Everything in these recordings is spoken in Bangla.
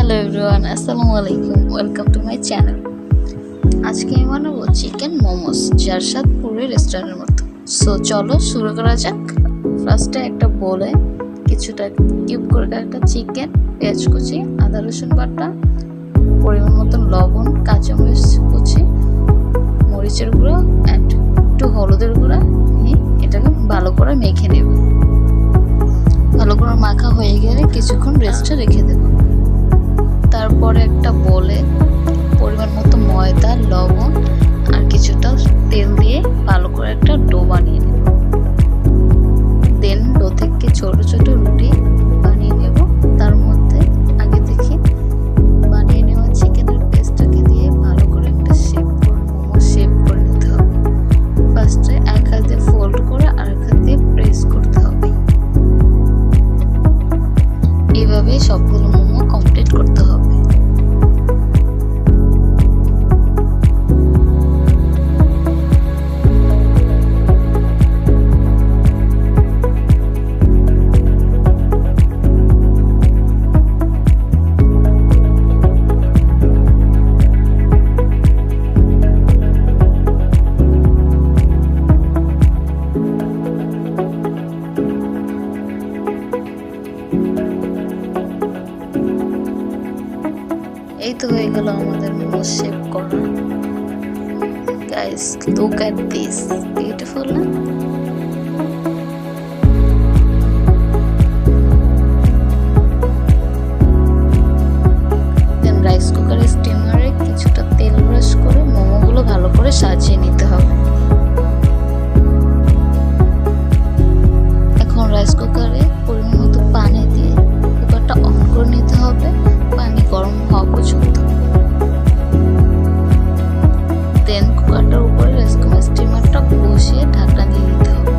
হ্যালো এভরিওয়ান, আসসালামু আলাইকুম। Welcome to my channel. আজকে আমি বানাবো চিকেন মোমোস, যার স্বাদ পুরো রেস্টুরেন্টের মতো। সো চলো শুরু করা যাক। ফার্স্টে একটা বোলে কিছুটা কিউব করে একটা চিকেন, পেঁয়াজ কুচি, আদা রসুন বাটা, পরিমাণ মতন লবণ, কাঁচামরিচ কুচি, মরিচের গুঁড়ো অ্যান্ড একটু হলুদের গুঁড়া নিয়ে এটাকে ভালো করে মেখে নেব। ভালো করে মাখা হয়ে গেলে কিছুক্ষণ রেস্টে রেখে দেব। তারপরে একটা বোলে পরিমাণ মতো ময়দা, লবণ আর কিছুটা তেল দিয়ে ভালো করে একটা ডো বানিয়ে নেব। দেন ডো থেকে ছোট ছোট রুটি বানিয়ে নেব। তার মধ্যে আগে থেকে বানিয়ে নেওয়া চিকেনের পেস্টটাকে দিয়ে ভালো করে একটা শেপ করে মোমো শেপ করে নিতে হবে। ফার্স্টে এক হাত দিয়ে ফোল্ড করে আর এক হাত দিয়ে প্রেস করতে হবে। এইভাবে সবগুলো মোমো কমপ্লিট করতে হবে। এই তো হয়ে গেল আমাদের মোমো শেপ করা। Guys, look at this, beautiful না? দেন রাইস কুকারে স্টিমারে কিছুটা তেল ব্রাশ করে মোমোগুলো ভালো করে সাজিয়ে নিতে হবে। এখন রাইস কুকারে পরিমাণ মতো পানি দিয়ে কুকারটা অন করে নিতে হবে, পানি গরম হওয়া পর্যন্ত। দেন কুকারটার উপরে স্টিমারটা বসিয়ে ঢাকনা দিয়ে দিতে হবে।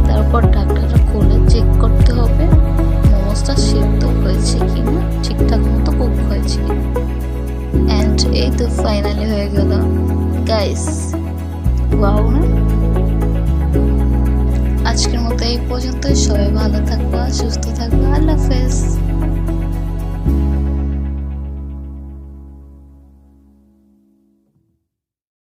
তারপর ঢাকনাটা খুলে চেক করতে হবে মোমোসটা সেদ্ধ হয়েছে কিনা, ঠিকঠাক মতো কুক হয়েছে কিনা। অ্যান্ড এই তো ফাইনালি হয়ে গেল গাইস। ওয়াও না? আজকের মতো এই পর্যন্তই। সবাই ভালো থাকবা, সুস্থ থাকবা। আল্লাহ হাফেজ।